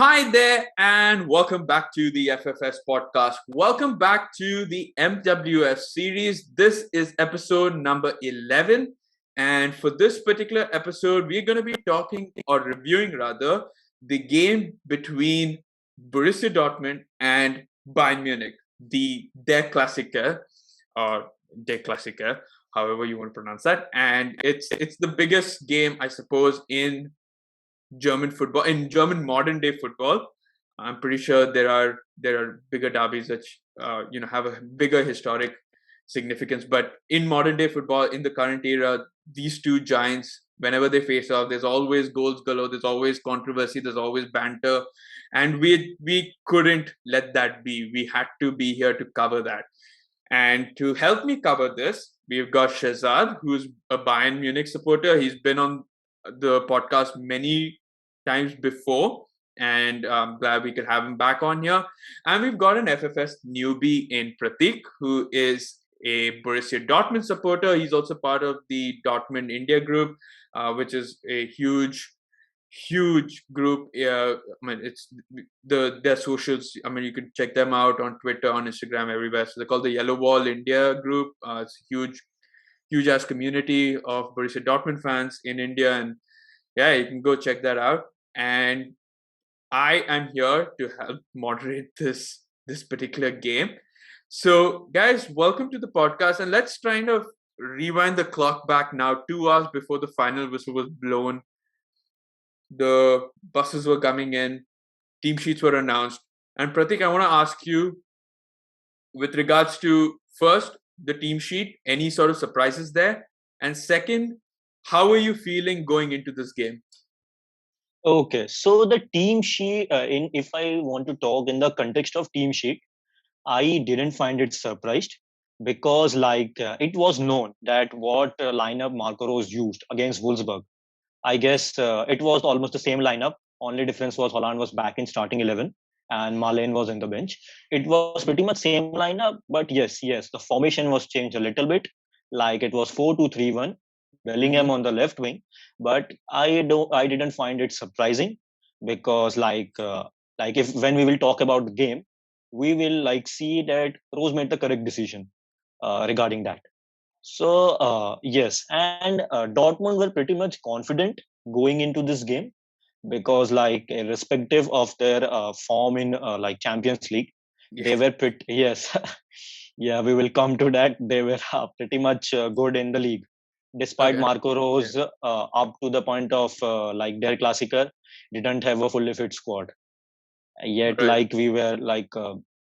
Hi there, and welcome back to the FFS podcast. Welcome back to the MWS series. This is episode number 11. And for this particular episode, we're going to be talking or reviewing rather the game between Borussia Dortmund and Bayern Munich, their Klassiker or Der Klassiker, however you want to pronounce that. And it's the biggest game, I suppose, in German football, in German modern day football. I'm pretty sure there are bigger derbies which have a bigger historic significance. But in modern day football, in the current era, these two giants, whenever they face off, there's always goals galore, there's always controversy, there's always banter, and we couldn't let that be. We had to be here to cover that. And to help me cover this, we've got Shezad, who's a Bayern Munich supporter. He's been on the podcast many times before, and I'm glad we could have him back on here. And we've got an FFS newbie in Pratik, who is a Borussia Dortmund supporter. He's also part of the Dortmund India group, which is a huge group. I mean, it's their socials. I mean, you can check them out on Twitter, on Instagram, everywhere. So they're called the Yellow Wall India group. It's a huge ass community of Borussia Dortmund fans in India, and yeah, you can go check that out. And I am here to help moderate this particular game. So, guys, welcome to the podcast, and let's kind of rewind the clock back now 2 hours before the final whistle was blown. The buses were coming in, team sheets were announced, and Pratik, I want to ask you with regards to first the team sheet, any sort of surprises there, and second, how are you feeling going into this game? Okay, so the team sheet, if I want to talk in the context of team sheet, I didn't find it surprised because it was known that what lineup Marco Rose used against Wolfsburg. I guess it was almost the same lineup. Only difference was Holland was back in starting 11 and Marlene was in the bench. It was pretty much same lineup, but yes, the formation was changed a little bit. Like it was 4-2-3-1, Bellingham on the left wing. But I didn't find it surprising because if when we will talk about the game, we will see that Rose made the correct decision regarding that. So yes, and Dortmund were pretty much confident going into this game because irrespective of their form in Champions League, they were pretty yes, yeah, we will come to that. They were pretty much good in the league, despite Marco Rose up to the point of their Klassiker didn't have a fully fit squad. Yet, we were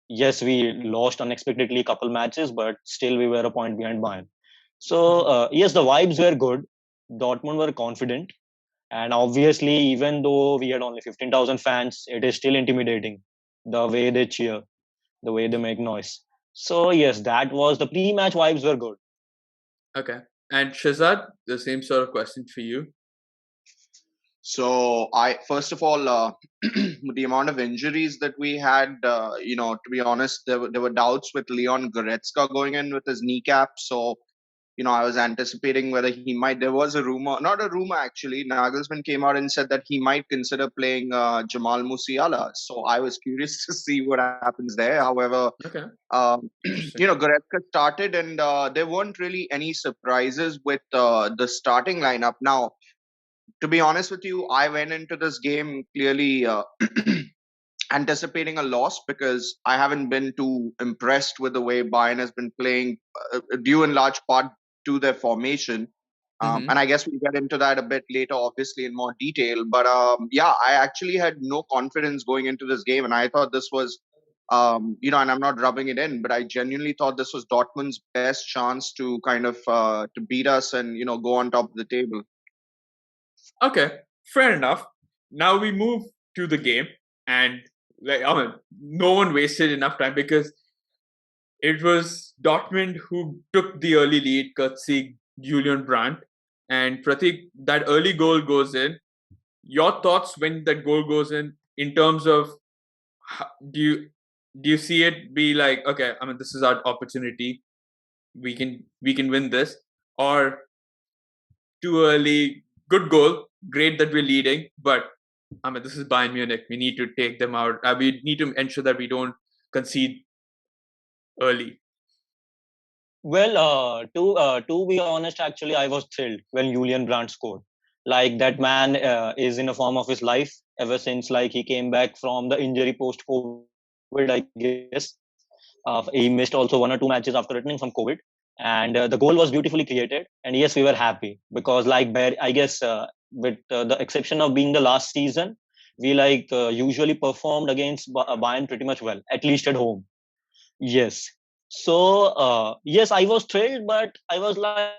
yes, we lost unexpectedly a couple matches, but still we were a point behind Bayern. So yes, the vibes were good. Dortmund were confident, and obviously, even though we had only 15,000 fans, it is still intimidating the way they cheer, the way they make noise. So yes, that was the pre-match vibes were good. Okay, and Shezad, the same sort of question for you. So I first of all, the amount of injuries that we had, to be honest, there were doubts with Leon Goretzka going in with his kneecap. So I was anticipating whether he might. There was a rumor, not a rumor actually. Nagelsmann came out and said that he might consider playing Jamal Musiala. So I was curious to see what happens there. However, Goretzka started, and there weren't really any surprises with the starting lineup. Now, to be honest with you, I went into this game clearly anticipating a loss because I haven't been too impressed with the way Bayern has been playing, due in large part to their formation. And I guess we'll get into that a bit later, obviously, in more detail. But yeah, I actually had no confidence going into this game. And I thought this was, and I'm not rubbing it in, but I genuinely thought this was Dortmund's best chance to kind of to beat us and, go on top of the table. Okay, fair enough. Now we move to the game, and no one wasted enough time because it was Dortmund who took the early lead, courtesy Julian Brandt. And Pratik, that early goal goes in. Your thoughts when that goal goes in terms of do you see it be like, okay, I mean, this is our opportunity, we can win this, or too early, good goal, great that we're leading, but I mean, this is Bayern Munich. We need to take them out. We need to ensure that we don't concede early. Well, to be honest, actually, I was thrilled when Julian Brandt scored. Like that man is in a form of his life ever since like he came back from the injury post COVID, I guess. He missed also 1 or 2 matches after returning from COVID, and the goal was beautifully created. And yes, we were happy because like I guess with the exception of being the last season, we like usually performed against Bayern pretty much well, at least at home. Yes. So yes, I was thrilled, but I was like,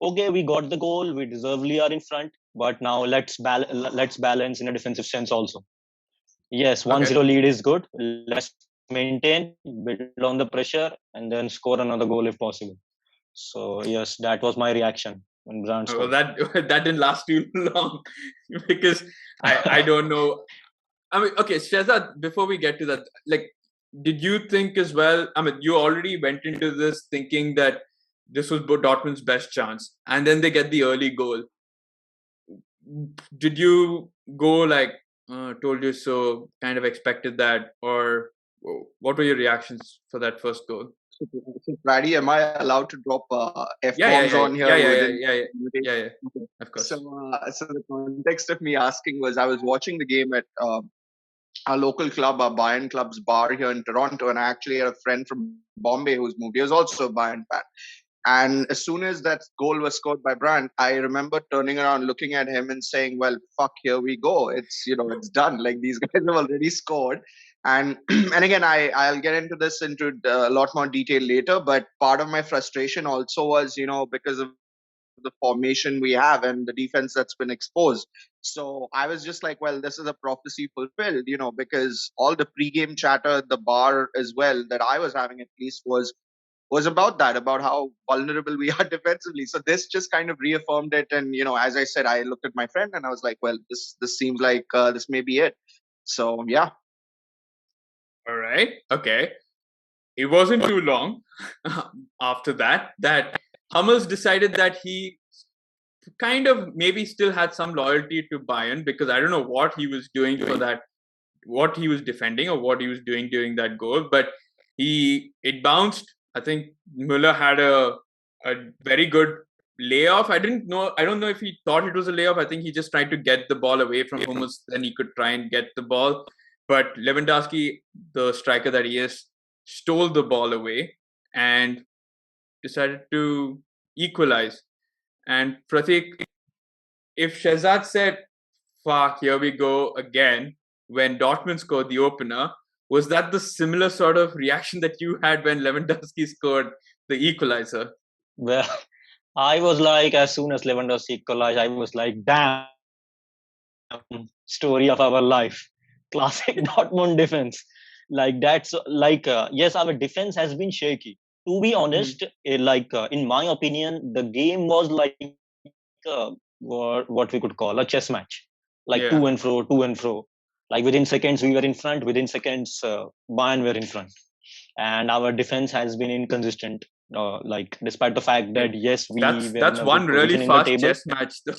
okay, we got the goal, we deservedly are in front, but now let's balance in a defensive sense also. Yes, 1-0 Okay. lead is good. Let's maintain, build on the pressure, and then score another goal if possible. So yes, that was my reaction when Brand scored. Well, that that didn't last too long because I don't know. I mean, okay, Shezad, before we get to that, like, did you think as well? I mean, you already went into this thinking that this was Dortmund's best chance, and then they get the early goal. Did you go like, told you so, kind of expected that, or what were your reactions for that first goal? So, Brady, am I allowed to drop F Yeah, bombs yeah, on yeah, here yeah, yeah, within? yeah, yeah, yeah, yeah, Okay. of course. So the context of me asking was I was watching the game at our local club, our Bayern Club's bar here in Toronto, and I actually had a friend from Bombay who's moved. He was also a Bayern fan. And as soon as that goal was scored by Brandt, I remember turning around, looking at him, and saying, "Well, fuck, here we go. It's it's done. Like these guys have already scored." And and again, I'll get into this into a lot more detail later. But part of my frustration also was because of the formation we have and the defense that's been exposed. So I was just like, well, this is a prophecy fulfilled, because all the pregame chatter at the bar as well that I was having at least was about that, about how vulnerable we are defensively. So this just kind of reaffirmed it. And as I said, I looked at my friend and I was like, well, this seems like this may be it. So yeah. All right. Okay. It wasn't too long after that Hummels decided that he kind of maybe still had some loyalty to Bayern, because I don't know what he was doing for that, what he was defending or what he was doing during that goal, but it bounced. I think Müller had a very good layoff. I don't know if he thought it was a layoff. I think he just tried to get the ball away from Hummels, then he could try and get the ball. But Lewandowski, the striker that he is, stole the ball away and decided to equalize. And Pratik, if Shezad said, fuck, here we go again, when Dortmund scored the opener, was that the similar sort of reaction that you had when Lewandowski scored the equalizer? Well, I was like, as soon as Lewandowski equalized, I was like, damn, story of our life. Classic Dortmund defense. Like that's like, yes, our defense has been shaky. To be honest, in my opinion, the game was like what we could call a chess match, like Yeah. to and fro, to and fro. Like within seconds we were in front, within seconds Bayern were in front, and our defense has been inconsistent. Like despite the fact that yes, we were That's in a one good really position in the fast table. chess match, though.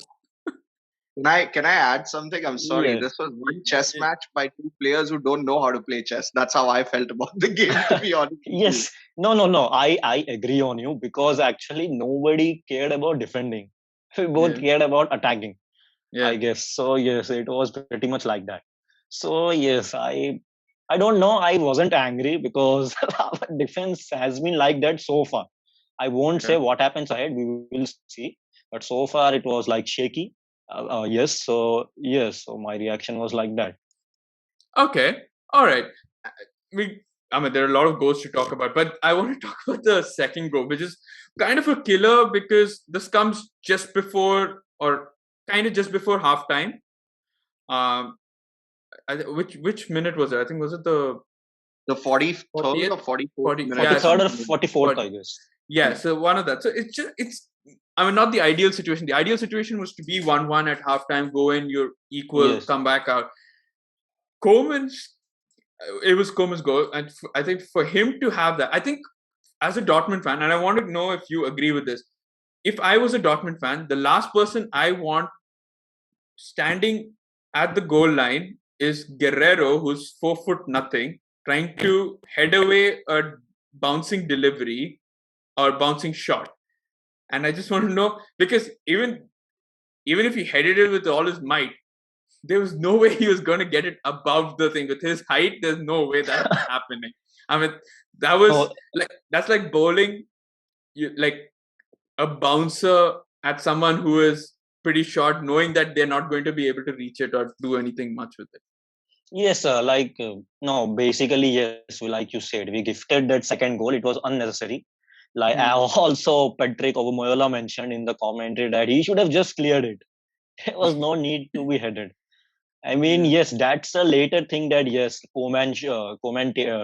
Can I add something? I'm sorry. Yes. This was one chess match by two players who don't know how to play chess. That's how I felt about the game, to be honest. Yes. No. I agree on you, because actually nobody cared about defending. We both cared about attacking. Yeah. I guess. So yes, it was pretty much like that. So yes, I don't know. I wasn't angry because our defense has been like that so far. I won't say what happens ahead. We will see. But so far, it was like shaky. Yes. So yes. So my reaction was like that. Okay. All right. I mean, there are a lot of goals to talk about, but I want to talk about the second goal, which is kind of a killer because this comes just before, or kind of just before halftime. Which minute was it? I think was it the 43rd or 44th minute. 43rd or 44th, I guess. Yeah, so one of that. So it's I mean, not the ideal situation. The ideal situation was to be 1-1 at halftime, go in, you're equal, come back out. It was Koeman's goal, and I think for him to have that, I think as a Dortmund fan, and I want to know if you agree with this. If I was a Dortmund fan, the last person I want standing at the goal line is Guerrero, who's 4 foot nothing, trying to head away a bouncing delivery or bouncing shot. And I just want to know, because even if he headed it with all his might, there was no way he was going to get it above the thing. With his height, there's no way that's happening. I mean, that was that's like bowling, like a bouncer at someone who is pretty short, knowing that they're not going to be able to reach it or do anything much with it. Yes, no, basically, yes, like you said, we gifted that second goal. It was unnecessary. Like also Patrick Ogumoyola mentioned in the commentary that he should have just cleared it. There was no need to be headed. I mean, yes, that's a later thing that yes, Koeman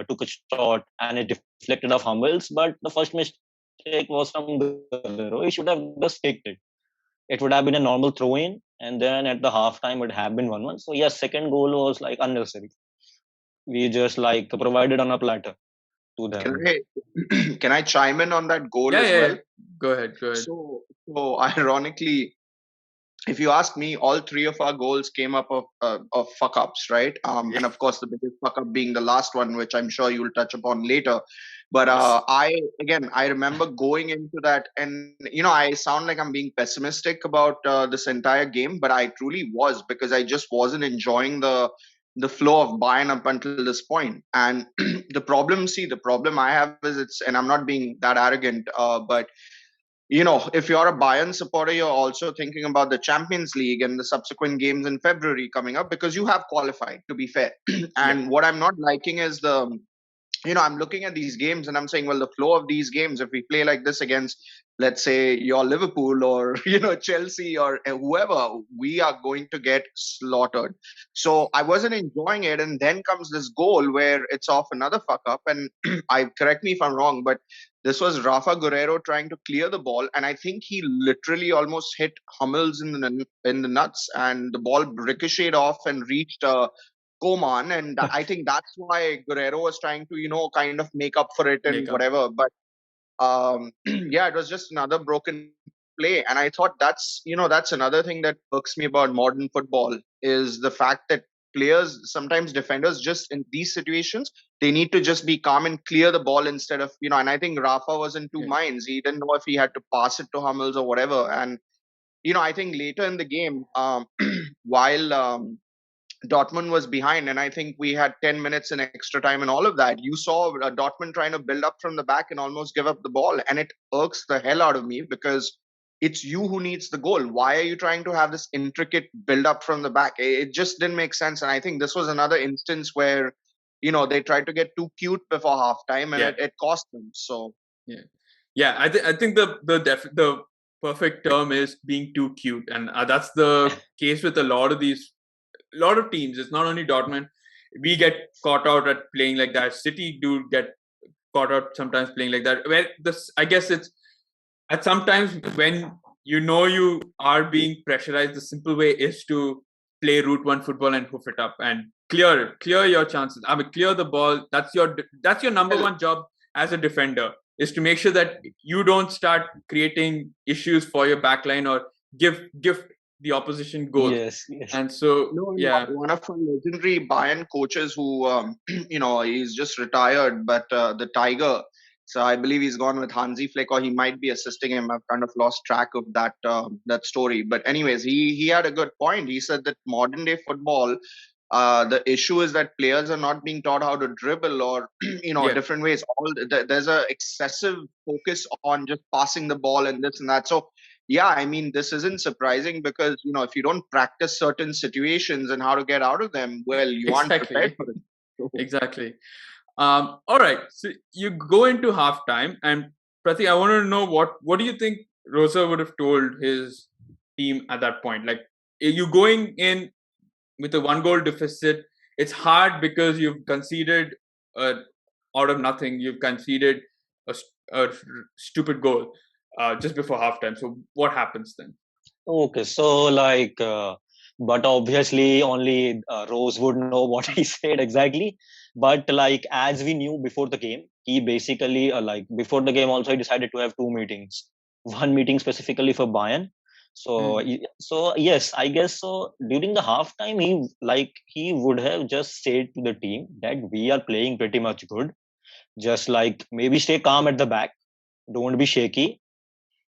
took a shot and it deflected off Hummels, but the first mistake was from Guerrero. He should have just kicked it. It would have been a normal throw-in, and then at the halftime it would have been 1-1. So yes, second goal was like unnecessary. We just like provided on a platter to them. Can I chime in on that goal as well? Go ahead. So ironically, if you ask me, all three of our goals came up of fuck ups, right? And of course, the biggest fuck up being the last one, which I'm sure you'll touch upon later. But I remember going into that, and I sound like I'm being pessimistic about this entire game, but I truly was, because I just wasn't enjoying the flow of Bayern up until this point. And the problem I have is and I'm not being that arrogant, but if you're a Bayern supporter, you're also thinking about the Champions League and the subsequent games in February coming up, because you have qualified, to be fair. And what I'm not liking is I'm looking at these games and I'm saying, well, the flow of these games, if we play like this against, let's say, your Liverpool or, Chelsea or whoever, we are going to get slaughtered. So I wasn't enjoying it. And then comes this goal where it's off another fuck up. And correct me if I'm wrong, but this was Rafa Guerrero trying to clear the ball. And I think he literally almost hit Hummels in the nuts, and the ball ricocheted off and reached Koeman, and I think that's why Guerrero was trying to, kind of make up for it and whatever. But yeah, it was just another broken play, and I thought that's another thing that irks me about modern football, is the fact that players, sometimes defenders, just in these situations, they need to just be calm and clear the ball instead of And I think Rafa was in two minds. He didn't know if he had to pass it to Hummels or whatever, and I think later in the game, while Dortmund was behind, and I think we had 10 minutes in extra time and all of that. You saw Dortmund trying to build up from the back and almost give up the ball, and it irks the hell out of me, because it's you who needs the goal. Why are you trying to have this intricate build up from the back? It just didn't make sense, and I think this was another instance where they tried to get too cute before halftime, and it cost them. So I think the perfect term is being too cute, and that's the case with a lot of teams. It's not only Dortmund. We get caught out at playing like that. City do get caught out sometimes playing like that. Where I guess it's at sometimes when you are being pressurized, the simple way is to play route one football and hoof it up and clear your chances. I mean, clear the ball. That's your number one job as a defender, is to make sure that you don't start creating issues for your backline or give the opposition goal. Yes. And so, one of our legendary Bayern coaches who, he's just retired, but the Tiger. So I believe he's gone with Hansi Flick, or he might be assisting him. I've kind of lost track of that story. But anyways, he had a good point. He said that modern day football, the issue is that players are not being taught how to dribble or different ways. There's a excessive focus on just passing the ball and this and that. So yeah, I mean, this isn't surprising, because if you don't practice certain situations and how to get out of them, well, you aren't prepared for it. Exactly. All right. So you go into halftime, and Pratik, I want to know what do you think Rosa would have told his team at that point? Like, you going in with a 1-goal deficit, it's hard because you've conceded out of nothing. You've conceded a stupid goal just before halftime. So what happens then? Okay, so but obviously only Rose would know what he said exactly. But as we knew before the game, he basically before the game also he decided to have two meetings. One meeting specifically for Bayern. So yes, I guess so. During the halftime, he would have just said to the team that we are playing pretty much good. Just like maybe stay calm at the back, don't be shaky,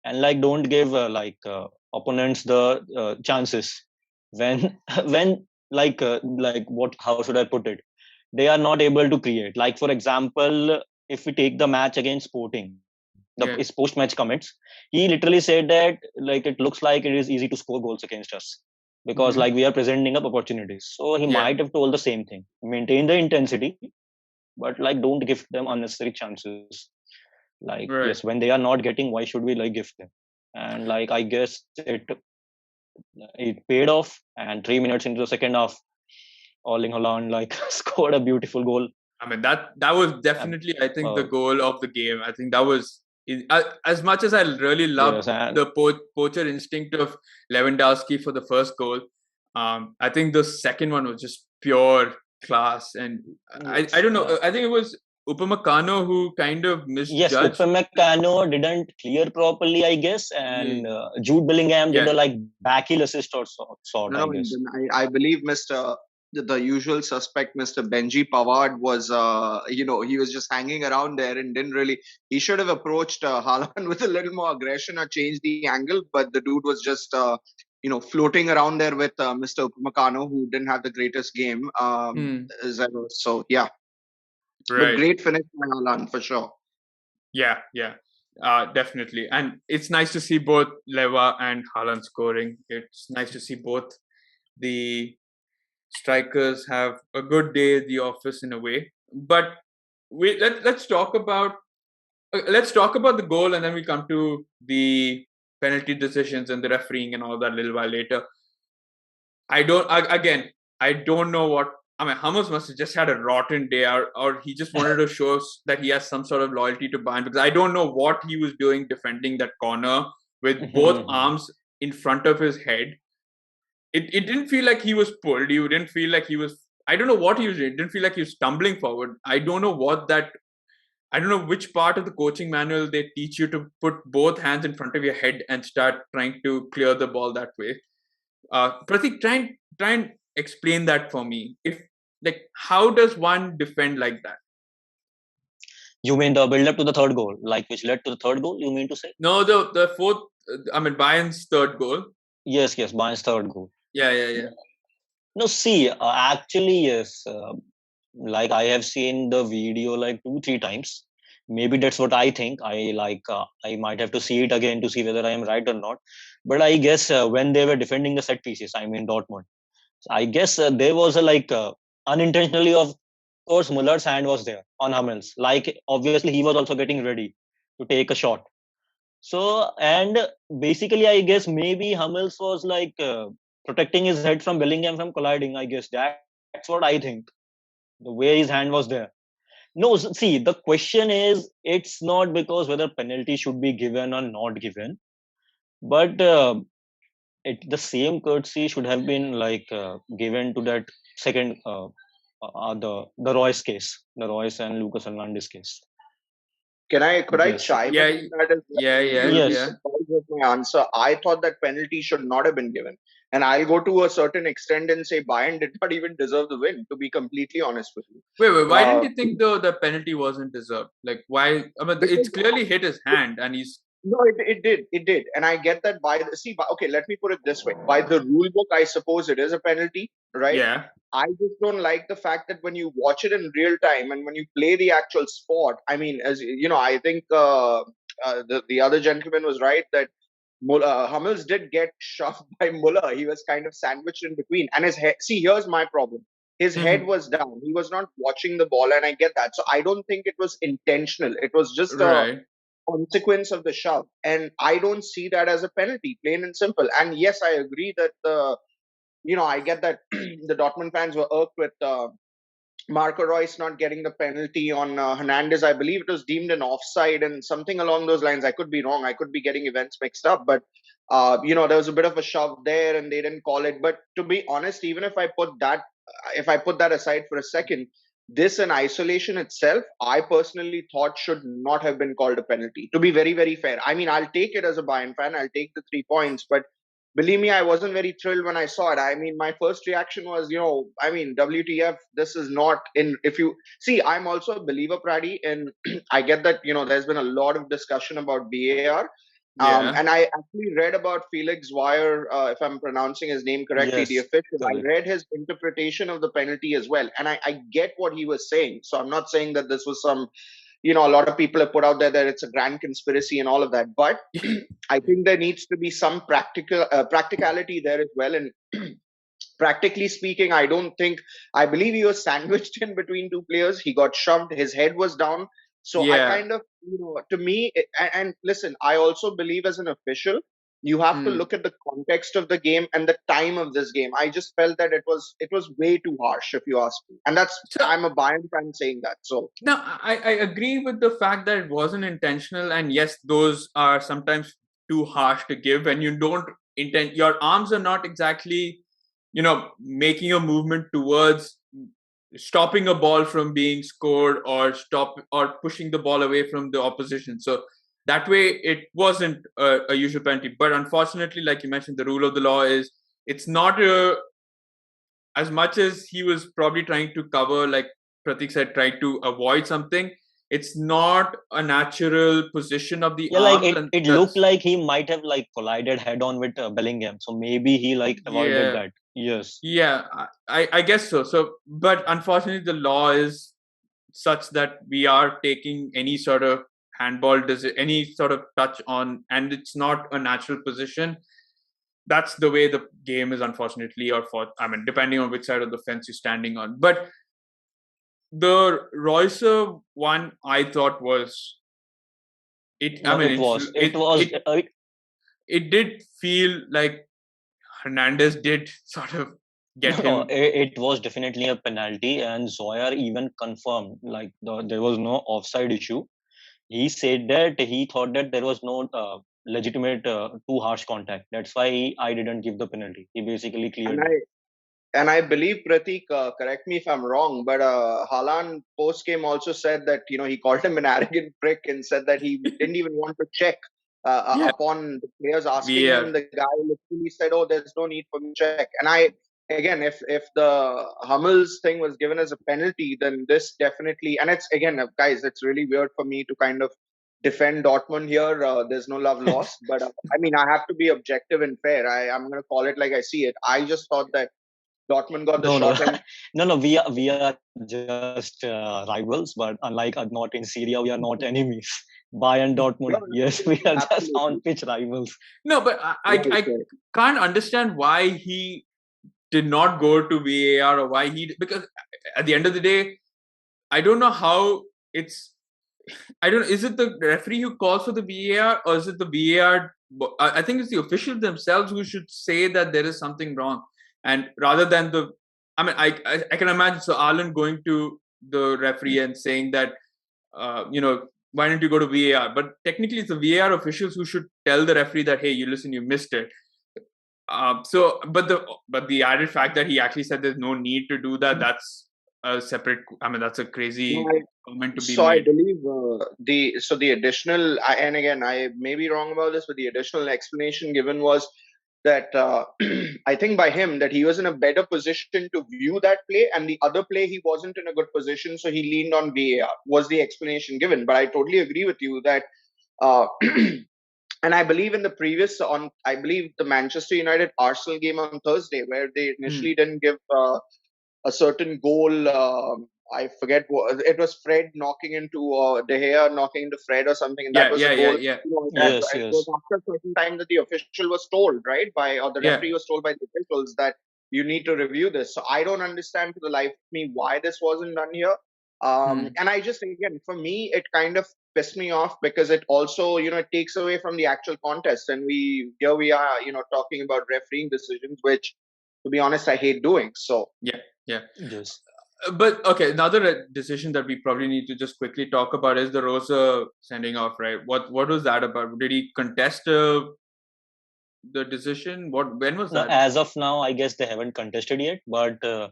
and like don't give opponents the chances when when like what, how should I put it, they are not able to create. Like for example, if we take the match against Sporting, his Yeah. post match comments, he literally said that like it looks like it is easy to score goals against us because Mhm. like we are presenting up opportunities. So he Yeah. might have told the same thing: maintain the intensity, but like don't give them unnecessary chances. Like yes, Right. when they are not getting, why should we like give them? And like I guess it paid off. And 3 minutes into the second half, Erling Haaland like scored a beautiful goal. I mean that was Um, definitely, I think, the uh, goal of the game. I think that was as much as I really loved yes, and the poacher instinct of Lewandowski for the first goal. I think the second one was just pure class, and I yes, don't know. I think it was Upamecano who kind of yes, misjudged. Upamecano didn't clear properly, I guess, and Ye- Jude Bellingham did Yeah, a like backheel assist or sort, No, I no, guess. I believe the usual suspect, Mr. Benji Pavard, was, he was just hanging around there and didn't really. He should have approached Haaland with a little more aggression or changed the angle, but the dude was just, floating around there with Mr. Upamecano, who didn't have the greatest game. So, yeah, but right. great finish by Haaland for sure. Yeah, definitely. And it's nice to see both Leva and Haaland scoring. It's nice to see both the strikers have a good day at the office in a way. But let's talk about the goal, and then we come to the penalty decisions and the refereeing and all that a little while later. Again, I don't know what. I mean, Hummels must have just had a rotten day, or he just wanted to show that he has some sort of loyalty to Bayern, because I don't know what he was doing defending that corner with both arms in front of his head. It didn't feel like he was pulled. You didn't feel like he was. I don't know what he was doing. It didn't feel like he was stumbling forward. I don't know what that. I don't know which part of the coaching manual they teach you to put both hands in front of your head and start trying to clear the ball that way. Pratik, try and explain that for me. If like, how does one defend like that? You mean the build up to the third goal, like which led to the third goal? You mean to say? No, the fourth. I mean, Bayern's third goal. Yes, Bayern's third goal. Yeah. No, see, actually, yes. Like I have seen the video like 2, 3 times. Maybe that's what I think. I might have to see it again to see whether I am right or not. But I guess when they were defending the set pieces, I mean Dortmund, I guess there was a unintentionally, of course, Muller's hand was there on Hummels. Like obviously he was also getting ready to take a shot. So and basically, I guess maybe Hummels was protecting his head from Bellingham from colliding. I guess that's what I think. The way his hand was there. No, see, the question is, it's not because whether penalty should be given or not given, but the same courtesy should have been given to that second the Royce case, the Royce and Lucas Hernandez case. Could I Yes, chime in Yeah, on that as well? You'll be yes. yeah. surprised with my answer. I thought that penalty should not have been given. And I'll go to a certain extent and say Bayern did not even deserve the win, to be completely honest with you. Wait. Why didn't Uh, you think the penalty wasn't deserved? Like, why? I mean, because it's clearly hit his hand, and he's no, it did, and I get that okay, let me put it this way: by the rule book, I suppose it is a penalty, right? yeah. I just don't like the fact that when you watch it in real time and when you play the actual sport, I mean, as you know, I think the other gentleman was right that Hummels did get shoved by Muller. He was kind of sandwiched in between, and his head. See, here's my problem: his head was down. He was not watching the ball, and I get that. So I don't think it was intentional. It was just a Right. consequence of the shove, and I don't see that as a penalty, plain and simple. And yes, I agree that I get that the Dortmund fans were irked with Marco Reus not getting the penalty on Hernandez. I believe it was deemed an offside and something along those lines. I could be wrong. I could be getting events mixed up, but there was a bit of a shove there, and they didn't call it. But to be honest, even if I put that aside for a second, this in isolation itself, I personally thought should not have been called a penalty. To be very, very fair, I mean, I'll take it as a Bayern fan. I'll take the 3 points, but believe me, I wasn't very thrilled when I saw it. I mean, my first reaction was, WTF, this is not in. If you see, I'm also a believer, Pradi, and I get that, there's been a lot of discussion about VAR. Yeah. And I actually read about Felix Weyer, if I'm pronouncing his name correctly, the Yes, official. I correct. read his interpretation of the penalty as well. And I get what he was saying. So I'm not saying that this was some, a lot of people have put out there that it's a grand conspiracy and all of that. But I think there needs to be some practicality there as well. And practically speaking, I believe he was sandwiched in between two players. He got shoved, his head was down. So I Yeah. kind of, to me, and listen, I also believe as an official, you have to Hmm. look at the context of the game and the time of this game. I just felt that it was way too harsh, if you ask me. And So I'm a Bayern fan saying that. So now I agree with the fact that it wasn't intentional, and yes, those are sometimes too harsh to give when you don't intend. Your arms are not exactly, making a movement towards stopping a ball from being scored or pushing the ball away from the opposition. So that way, it wasn't a usual penalty. But unfortunately, like you mentioned, the rule of the law is it's not as much as he was probably trying to cover, like Pratik said, trying to avoid something. It's not a natural position of the Yeah, like arms, it, and it looked that's like he might have like collided head on with Bellingham. So maybe he like avoided yeah, that. Yes. yeah. I guess so. So, but unfortunately, the law is such that we are taking any sort of any sort of touch on, and it's not a natural position. That's the way the game is, unfortunately, or for I mean, depending on which side of the fence you're standing on. But the Royce one, I thought was it. I No, mean, it was. It it was. it it did feel like Hernandez did sort of get No, him. it was definitely a penalty, and Zoyer even confirmed like there was no offside issue. He said that he thought that there was no legitimate too harsh contact. That's why I didn't give the penalty. He basically and cleared I that. and I believe Pratik, correct me if I'm wrong, but Haaland post game also said that he called him an arrogant prick and said that he didn't even want to check Yeah, upon the players asking him. VAR. The guy literally said, "Oh, there's no need for me to check." And I again, if the Hummels thing was given as a penalty, then this definitely. And it's again, guys, it's really weird for me to kind of defend Dortmund here. There's no love lost, but I mean, I have to be objective and fair. I'm going to call it like I see it. I just thought that Dortmund got the No, no, short end. no, no. We are just rivals, but unlike not in Syria, we are not enemies. Bayern Dortmund, No, yes, we are just on absolutely. pitch rivals. No, but Right, I right. can't understand why he did not go to VAR or why because at the end of the day, I don't know how it's. I don't. Is it the referee who calls for the VAR or is it the VAR? I think it's the officials themselves who should say that there is something wrong, and rather than the. I mean, I can imagine so Alan going to the referee and saying that, why don't you go to VAR? But technically, it's the VAR officials who should tell the referee that, hey, you listen, you missed it. But the added fact that he actually said there's no need to do that, that's a separate. I mean, that's a No, crazy comment to be so I made. believe the additional, and again, I may be wrong about this, but the additional explanation given was that I think by him that he was in a better position to view that play, and the other play he wasn't in a good position, so he leaned on VAR. Was the explanation given? But I totally agree with you that. Uh, and I believe in the previous on I believe the Manchester United Arsenal game on Thursday, where they Hmm. initially didn't give a certain goal. I forget what it was. Fred knocking into De Gea knocking into Fred or something, and that Yeah, was a yeah, yeah, goal. yeah, That Yes, it was yes. after a certain time that the official was told, right, by or the yeah. referee was told by the officials that you need to review this. So I don't understand for the life of me why this wasn't done here. Hmm. And I just again, for me, it kind of pissed me off because it also, it takes away from the actual contest, and we are, talking about refereeing decisions, which, to be honest, I hate doing. So Yeah, yeah. Yes. But okay, another decision that we probably need to just quickly talk about is the Rosa sending off. Right? What was that about? Did he contest the decision? When was Now, that? as of now, I guess they haven't contested yet, but No,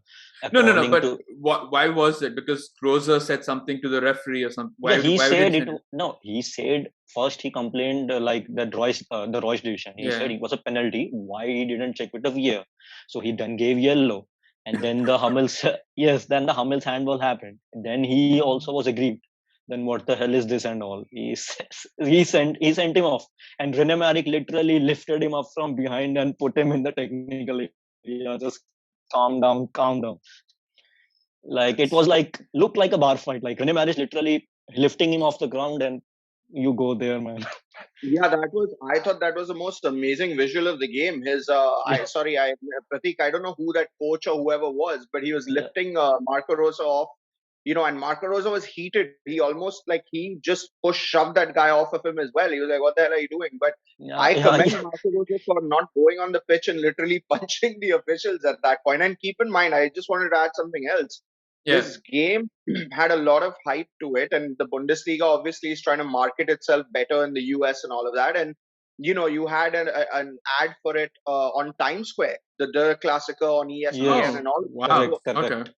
no, no. according But to why was it? Because Rosa said something to the referee or something. yeah, Why did he send it? he said First, he complained like the Royce decision. He said it was a penalty. Why he didn't check with the VAR? So he then gave yellow, and then the Hummels, yes, then the Hummels handball happened. Then he also was aggrieved. Then what the hell is this and all? He sent him off, and Rene Maric literally lifted him up from behind and put him in the technical area. Just calm down, calm down. Like it was like looked like a bar fight. Like Rene Maric literally lifting him off the ground, and you go there, man. Yeah, I thought that was the most amazing visual of the game. Pratik, I don't know who that coach or whoever was, but he was Yeah. lifting Marco Rosa off, and Marco Rosa was heated. He almost like he just shoved that guy off of him as well. He was like, "What the hell are you doing?" But I commend Marco Rosa for not going on the pitch and literally punching the officials at that point. And keep in mind, I just wanted to add something else. This game had a lot of hype to it, and the Bundesliga obviously is trying to market itself better in the US and all of that. And you had an ad for it on Times Square, the Klassiker on ESPN and all. Wow. Correct.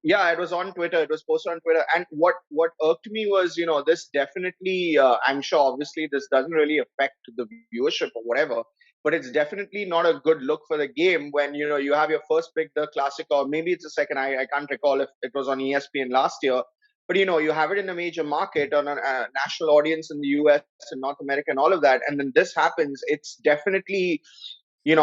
Yeah, it was on Twitter. It was posted on Twitter. And what irked me was, this definitely, I'm sure, obviously, this doesn't really affect the viewership or whatever, but it's definitely not a good look for the game when, you have your first pick, the Classic, or maybe it's the second. I can't recall if it was on ESPN last year. But, you have it in a major market on a national audience in the US and North America and all of that. And then this happens. It's definitely that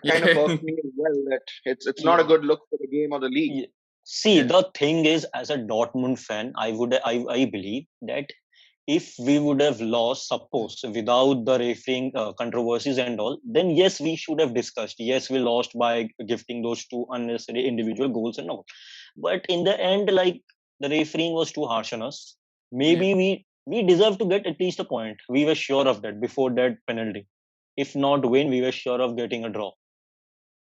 kind of irked me as well. That it's not a good look for the game or the league. See, the thing is, as a Dortmund fan, I believe that if we would have lost, suppose, without the refereeing controversies and all, then yes, we should have discussed. Yes, we lost by gifting those two unnecessary individual goals and all. But in the end, like the refereeing was too harsh on us. Maybe we deserve to get at least a point. We were sure of that before that penalty. If not win, we were sure of getting a draw.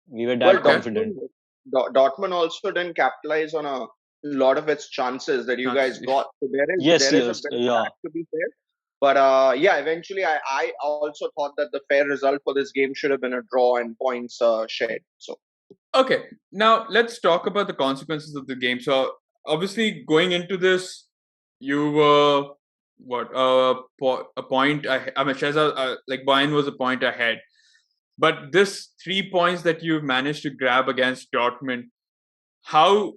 We were that confident. Dortmund also didn't capitalize on a lot of its chances that you guys got. So there is a bit of that to be fair. But eventually I also thought that the fair result for this game should have been a draw and points shared. So okay, now let's talk about the consequences of the game. So obviously going into this, you were a point ahead. I mean, Shezad, like Bayern was a point ahead. But this 3 points that you've managed to grab against Dortmund, how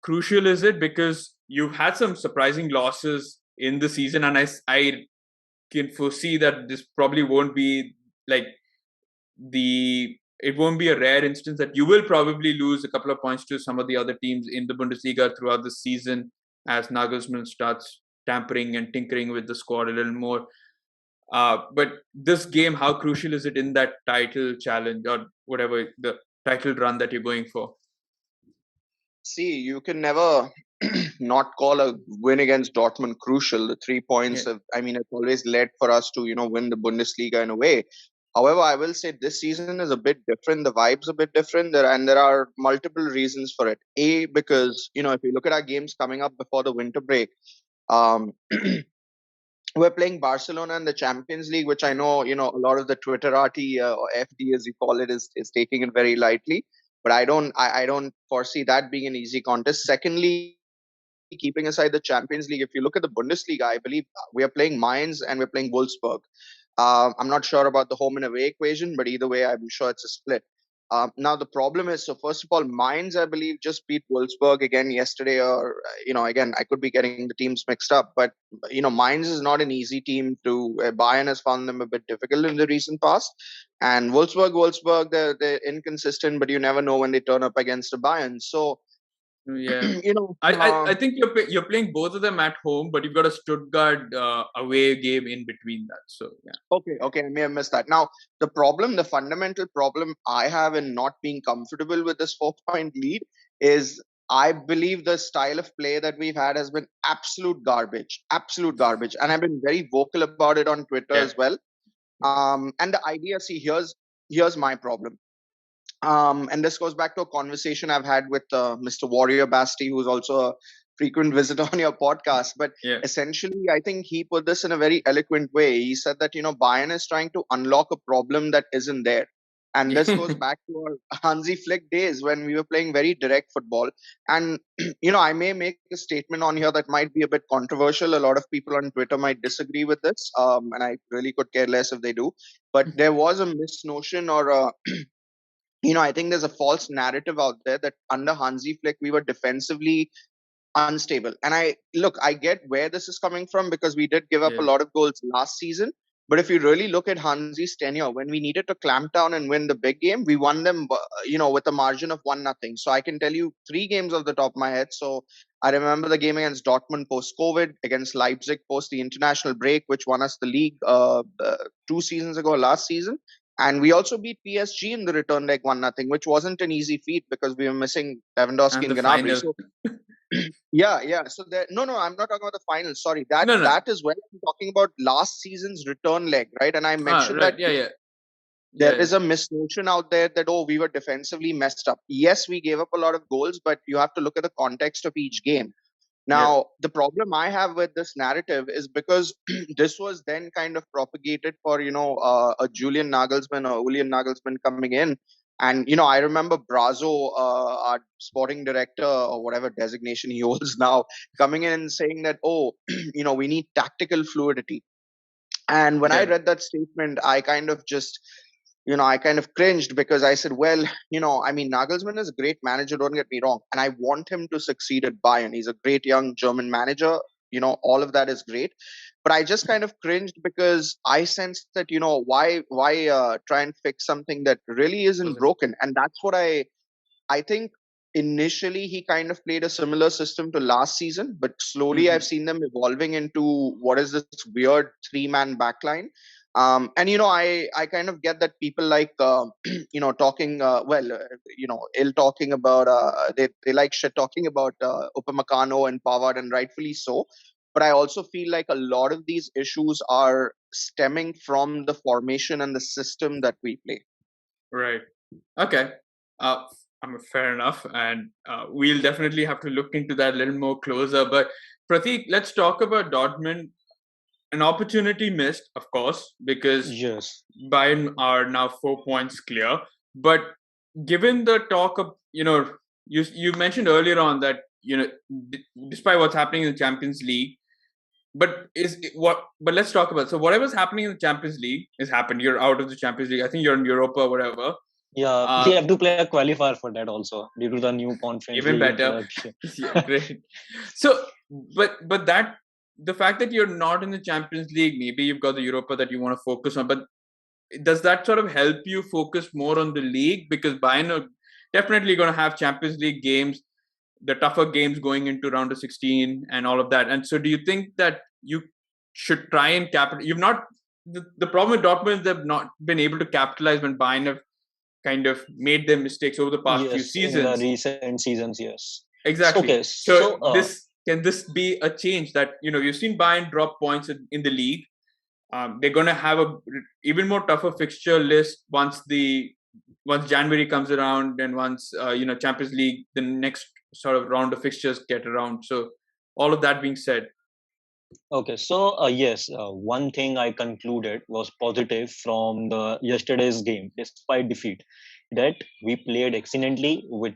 crucial is it? Because you've had some surprising losses in the season, and I can foresee that this probably won't be like it won't be a rare instance that you will probably lose a couple of points to some of the other teams in the Bundesliga throughout the season as Nagelsmann starts tampering and tinkering with the squad a little more. But this game, how crucial is it in that title challenge or whatever the title run that you're going for? See, you can never not call a win against Dortmund crucial. The 3 points it's always led for us to, win the Bundesliga in a way. However, I will say this season is a bit different. The vibe's a bit different, there are multiple reasons for it. A, because, if you look at our games coming up before the winter break, we're playing Barcelona in the Champions League, which I know, a lot of the Twitterati or FD, as you call it, is taking it very lightly. But I don't foresee that being an easy contest. Secondly, keeping aside the Champions League, if you look at the Bundesliga, I believe we are playing Mainz and we're playing Wolfsburg. I'm not sure about the home and away equation, but either way, I'm sure it's a split. Now, the problem is, so first of all, Mainz, I believe, just beat Wolfsburg again yesterday, or, again, I could be getting the teams mixed up, but, Mainz is not an easy team to, Bayern has found them a bit difficult in the recent past. And Wolfsburg, they're inconsistent, but you never know when they turn up against a Bayern. So, I think you're playing both of them at home, but you've got a Stuttgart away game in between that. So okay, I may have missed that. Now the fundamental problem I have in not being comfortable with this 4-point lead is I believe the style of play that we've had has been absolute garbage, and I've been very vocal about it on Twitter as well. And the idea, see, here's my problem. And this goes back to a conversation I've had with Mr. Warrior Basti, who's also a frequent visitor on your podcast. But essentially, I think he put this in a very eloquent way. He said that, Bayern is trying to unlock a problem that isn't there. And this goes back to our Hansi Flick days when we were playing very direct football. And, I may make a statement on here that might be a bit controversial. A lot of people on Twitter might disagree with this. And I really could care less if they do. But there was a misnotion or I think there's a false narrative out there that under Hansi Flick, we were defensively unstable. And I get where this is coming from because we did give up a lot of goals last season. But if you really look at Hansi's tenure, when we needed to clamp down and win the big game, we won them, with a margin of 1-0. So I can tell you 3 games off the top of my head. So I remember the game against Dortmund post-COVID, against Leipzig post the international break, which won us the league 2 seasons ago, last season. And we also beat PSG in the return leg 1-0, which wasn't an easy feat because we were missing Lewandowski and Gnabry. So yeah. So I'm not talking about the final. Sorry, that is when I'm talking about last season's return leg, right? And I mentioned that there is a misnotion out there that we were defensively messed up. Yes, we gave up a lot of goals, but you have to look at the context of each game. Now, the problem I have with this narrative is because this was then kind of propagated for, a Julian Nagelsmann or Julian Nagelsmann coming in. And, I remember Brazo, our sporting director or whatever designation he holds now, coming in and saying that, we need tactical fluidity. And when I read that statement, I kind of cringed because I said, Nagelsmann is a great manager, don't get me wrong. And I want him to succeed at Bayern. He's a great young German manager. All of that is great. But I just kind of cringed because I sensed that, why try and fix something that really isn't broken? And that's what I think initially he kind of played a similar system to last season, but slowly I've seen them evolving into what is this weird 3-man backline. And I kind of get that people like talking ill talking about they like shit talking about Upamecano and Pavard, and rightfully so. But I also feel like a lot of these issues are stemming from the formation and the system that we play. Right. Okay. Fair enough, and we'll definitely have to look into that a little more closer. But Pratik, let's talk about Dortmund. An opportunity missed, of course, because Bayern are now 4 points clear. But given the talk of, you mentioned earlier on that, despite what's happening in the Champions League, but let's talk about, so whatever's happening in the Champions League has happened. You're out of the Champions League. I think you're in Europa or whatever. Yeah, they have to play a qualifier for that also due to the new conference. Even better. Yeah, great. So, but that, the fact that you're not in the Champions League, maybe you've got the Europa that you want to focus on, but does that sort of help you focus more on the league? Because Bayern are definitely going to have Champions League games, the tougher games going into round of 16 and all of that. And so do you think that you should try and capitalize? You've not, the problem with Dortmund is they've not been able to capitalize when Bayern have kind of made their mistakes over the past few seasons. In the recent seasons, yes. Exactly. Okay, so can this be a change that, you've seen Bayern drop points in the league. They're going to have a even more tougher fixture list once January comes around, and once Champions League, the next sort of round of fixtures get around. So all of that being said. Okay, so yes, one thing I concluded was positive from the yesterday's game, despite defeat, that we played excellently with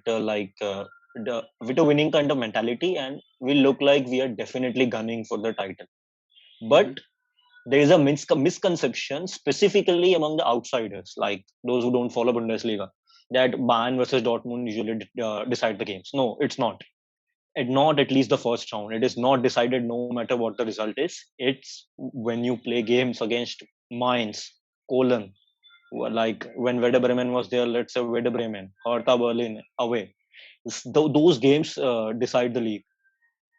with a winning kind of mentality, and we look like we are definitely gunning for the title. But there is a misconception, specifically among the outsiders, like those who don't follow Bundesliga, that Bayern versus Dortmund usually decide the games. No, it's not. Not at least the first round. It is not decided no matter what the result is. It's when you play games against Mainz, Cologne, like when Werder Bremen was there, let's say Werder Bremen, Hertha Berlin away. Those games decide the league.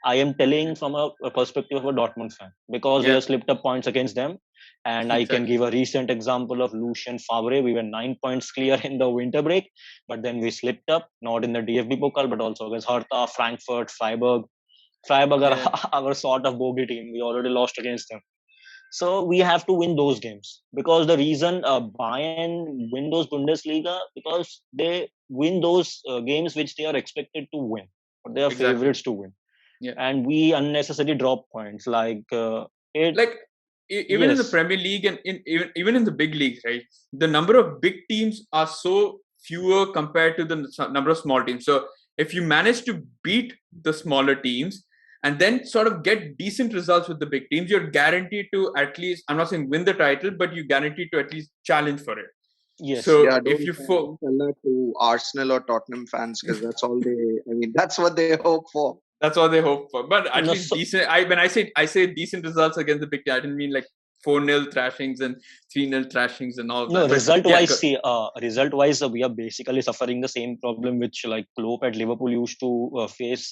I am telling from a perspective of a Dortmund fan, because we have slipped up points against them. And I can give a recent example of Lucien Favre. We were 9 points clear in the winter break, but then we slipped up, not in the DFB Pokal, but also against Hertha, Frankfurt, Freiburg. Freiburg are our sort of bogey team. We already lost against them. So we have to win those games, because the reason Bayern win those Bundesliga, because they win those games which they are expected to win, or they are favorites to win. Yeah. And we unnecessarily drop points even in the Premier League and even in the big leagues, right? The number of big teams are so fewer compared to the number of small teams. So if you manage to beat the smaller teams and then sort of get decent results with the big teams, you're guaranteed to at least, I'm not saying win the title, but you're guaranteed to at least challenge for it. Yes. So Yeah, if you don't tell that to Arsenal or Tottenham fans, because that's all they. I mean, that's what they hope for. That's what they hope for. But at least decent. When I say decent results against the big team, I didn't mean like 4-0 thrashings and 3-0 thrashings and all that. No, But result-wise, result-wise, we are basically suffering the same problem which like Klopp at Liverpool used to face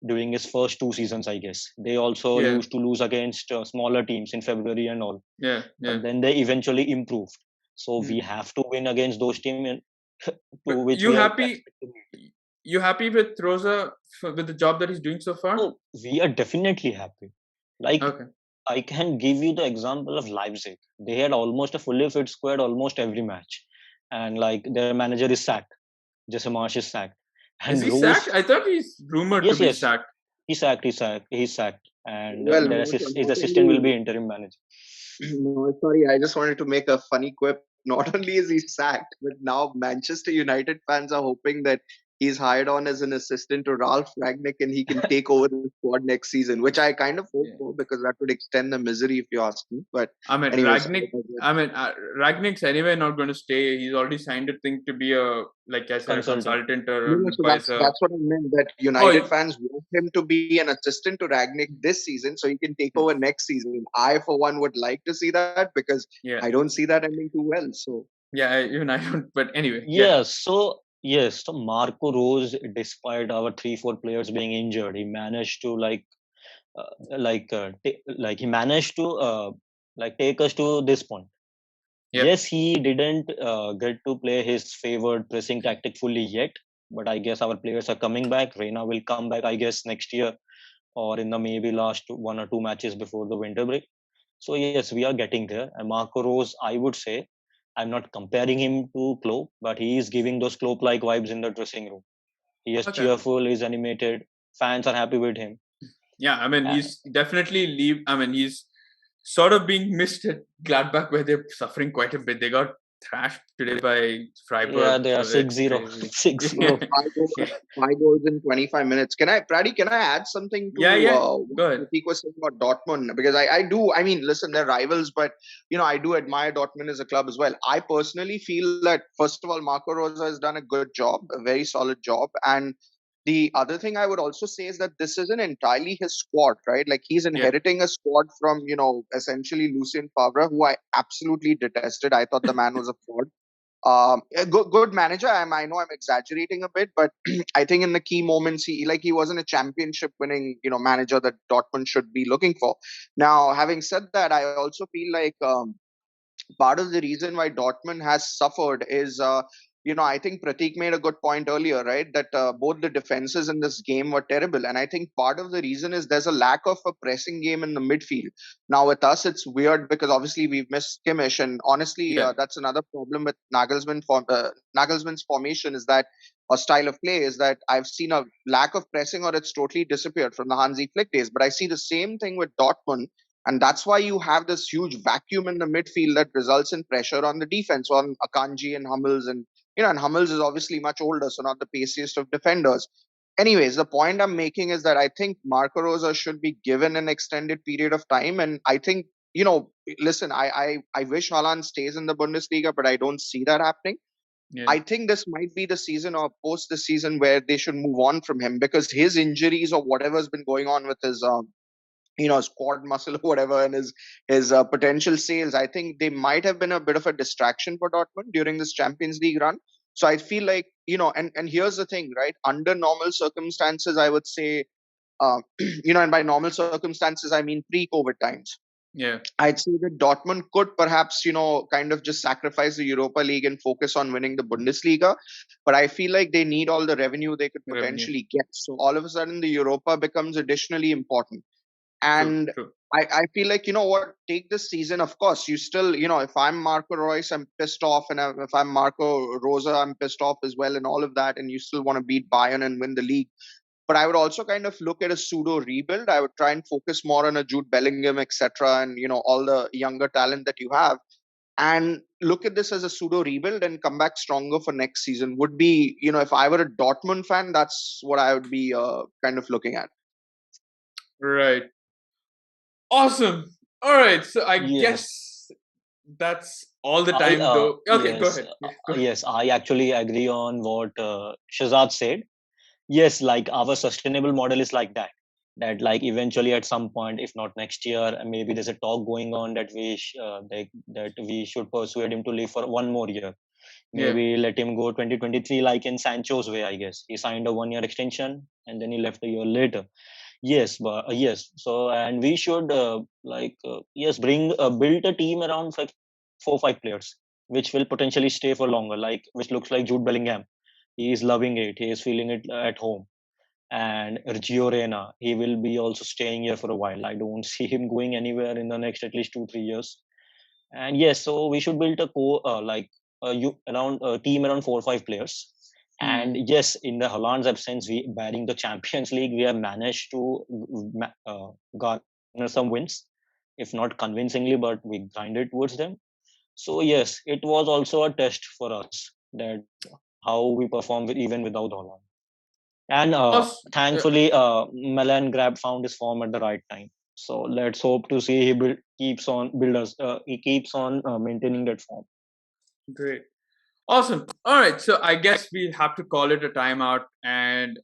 during his first 2 seasons, I guess. They also used to lose against smaller teams in February and all. Yeah. But then they eventually improved. So we have to win against those teams. You happy with Rosa with the job that he's doing so far? Oh, we are definitely happy. I can give you the example of Leipzig. They had almost a fully fit squad almost every match, and like their manager is sacked. Jesse Marsh is sacked. And is he sacked? I thought he's rumored to be sacked. He's sacked, and his assistant will be interim manager. No, sorry, I just wanted to make a funny quip. Not only is he sacked, but now Manchester United fans are hoping that he's hired on as an assistant to Ralph Rangnick and he can take over the squad next season, which I kind of hope for, because that would extend the misery if you ask me. But Rangnick's anyway not going to stay. He's already signed a thing to be a consultant or advisor. That's what I meant. That United fans want him to be an assistant to Rangnick this season, so he can take over next season. I, for one, would like to see that because I don't see that ending too well. So even I don't. But anyway, Yes, so Marco Rose, despite our 3-4 players being injured, he managed to take us to this point. Yes, he didn't get to play his favored pressing tactic fully yet, but I guess our players are coming back. Reina will come back, I guess, next year or in the maybe last 1 or 2 matches before the winter break. So yes, we are getting there. And Marco Rose, I would say, I'm not comparing him to Klopp, but he is giving those Klopp-like vibes in the dressing room. He is cheerful, he's animated. Fans are happy with him. Yeah, I mean, he's definitely he's sort of being missed at Gladbach, where they're suffering quite a bit. They got thrashed today by Freiburg. Yeah, they are 6-0. 6-0. 5 goals in 25 minutes. Pratik, can I add something to what Pratik was saying about Dortmund? Because I do, listen, they're rivals, but, I do admire Dortmund as a club as well. I personally feel that, first of all, Marco Rosa has done a good job, a very solid job. And the other thing I would also say is that this isn't entirely his squad, right? Like he's inheriting a squad from, essentially Lucien Favre, who I absolutely detested. I thought the man was a fraud. A good manager. I know I'm exaggerating a bit, but I think in the key moments, he wasn't a championship winning, manager that Dortmund should be looking for. Now, having said that, I also feel like part of the reason why Dortmund has suffered is I think Pratik made a good point earlier, right? That both the defenses in this game were terrible. And I think part of the reason is there's a lack of a pressing game in the midfield. Now, with us, it's weird because obviously we've missed Kimmich. And honestly, that's another problem with Nagelsmann's formation is that, or style of play, is that I've seen a lack of pressing or it's totally disappeared from the Hansi Flick days. But I see the same thing with Dortmund. And that's why you have this huge vacuum in the midfield that results in pressure on the defense, on Akanji and Hummels. And Hummels is obviously much older, so not the paciest of defenders. Anyways, the point I'm making is that I think Marco Rosa should be given an extended period of time. And I think, listen, I wish Haaland stays in the Bundesliga, but I don't see that happening. Yeah. I think this might be the season or post the season where they should move on from him because his injuries or whatever's been going on with his squad muscle or whatever, and his potential sales, I think they might have been a bit of a distraction for Dortmund during this Champions League run. So I feel like, and here's the thing, right? Under normal circumstances, I would say, and by normal circumstances, I mean pre-COVID times. Yeah. I'd say that Dortmund could perhaps, kind of just sacrifice the Europa League and focus on winning the Bundesliga. But I feel like they need all the revenue they could potentially get. So all of a sudden, the Europa becomes additionally important. And true. I feel like, take this season, of course, you still, if I'm Marco Reus, I'm pissed off. And if I'm Marco Rosa, I'm pissed off as well and all of that. And you still want to beat Bayern and win the league. But I would also kind of look at a pseudo rebuild. I would try and focus more on a Jude Bellingham, etc., and all the younger talent that you have, and look at this as a pseudo rebuild and come back stronger for next season. Would be, if I were a Dortmund fan, that's what I would be kind of looking at. Right. Awesome. All right. So I Yes. guess that's all the time, though. Okay, yes, go ahead. Yes, I actually agree on what Shezad said. Yes, like our sustainable model is like that. That like eventually at some point, if not next year, maybe there's a talk going on that that we should persuade him to leave for one more year. Maybe let him go 2023, like in Sancho's way, I guess. He signed a 1 year extension and then he left a year later. Yes, but yes. So, and we should yes, build a team around like 4 5 players, which will potentially stay for longer. Like which looks like Jude Bellingham. He is loving it. He is feeling it at home. And Gio Reyna, he will be also staying here for a while. I don't see him going anywhere in the next at least 2 3 years. And yes, so we should build a around a team around 4 5 players. And yes, in the Holland's absence, we barring the Champions League, we have managed to garner some wins, if not convincingly, but we grinded towards them. So yes, it was also a test for us that how we perform even without Holland. And thankfully, Milan found his form at the right time. So let's hope to see he keeps on maintaining that form. Great. Awesome. All right. So I guess we have to call it a timeout, and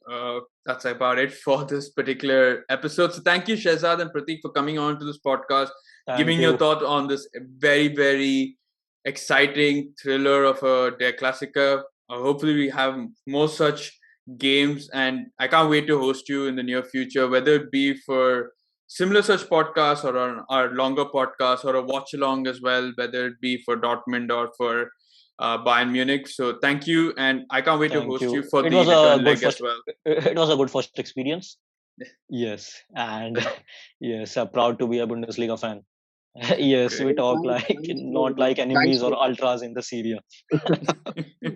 that's about it for this particular episode. So thank you, Shezad and Pratik, for coming on to this podcast, giving your thought on this very, very exciting thriller of Der Klassiker. Hopefully, we have more such games, and I can't wait to host you in the near future, whether it be for similar such podcasts or our longer podcasts or a watch along as well, whether it be for Dortmund or for Bayern Munich. So thank you, and I can't wait to host you for the return leg as well. It was a good first experience. Yes, and yes, I'm proud to be a Bundesliga fan. Yes, we talk like not like enemies or ultras in the Syria.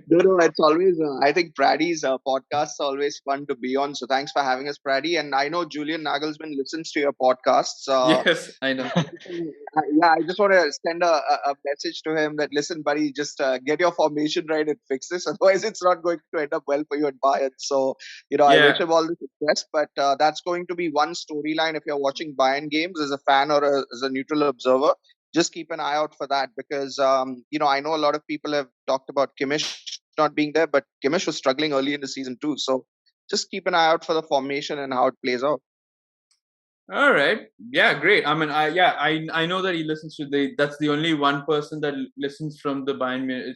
No, it's always, I think Praddy's podcast is always fun to be on. So thanks for having us, Praddy. And I know Julian Nagelsmann listens to your podcasts. Yes, I know. I just want to send a message to him that, listen, buddy, just get your formation right and fix this. Otherwise, it's not going to end up well for you at Bayern. So, I wish him all the success. But that's going to be one storyline if you're watching Bayern games as a fan or as a neutral observer. Just keep an eye out for that because, I know a lot of people have talked about Kimmich not being there, but Kimmich was struggling early in the season too. So just keep an eye out for the formation and how it plays out. All right. Yeah, great. I mean, I know that he listens to that's the only one person that listens from the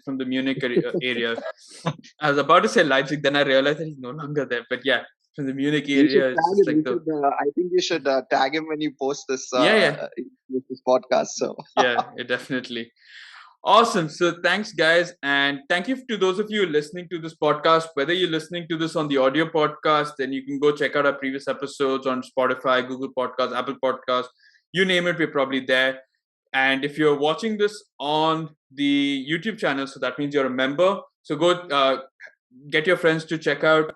from the Munich area. I was about to say Leipzig, then I realized that he's no longer there. But yeah, from the Munich area. I think you should tag him when you post this this podcast. So yeah, definitely. Awesome. So thanks, guys. And thank you to those of you listening to this podcast. Whether you're listening to this on the audio podcast, then you can go check out our previous episodes on Spotify, Google Podcasts, Apple Podcasts, you name it, we're probably there. And if you're watching this on the YouTube channel, so that means you're a member. So go get your friends to check out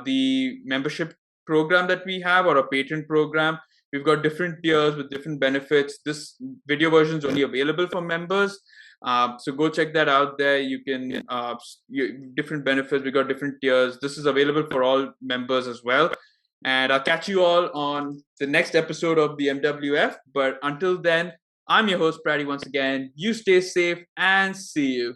the membership program that we have, or a patron program. We've got different tiers with different benefits. This video version is only available for members. So go check that out there. You can different benefits. We got different tiers. This is available for all members as well. And I'll catch you all on the next episode of the MWF. But until then, I'm your host, Pratik, once again. You stay safe and see you.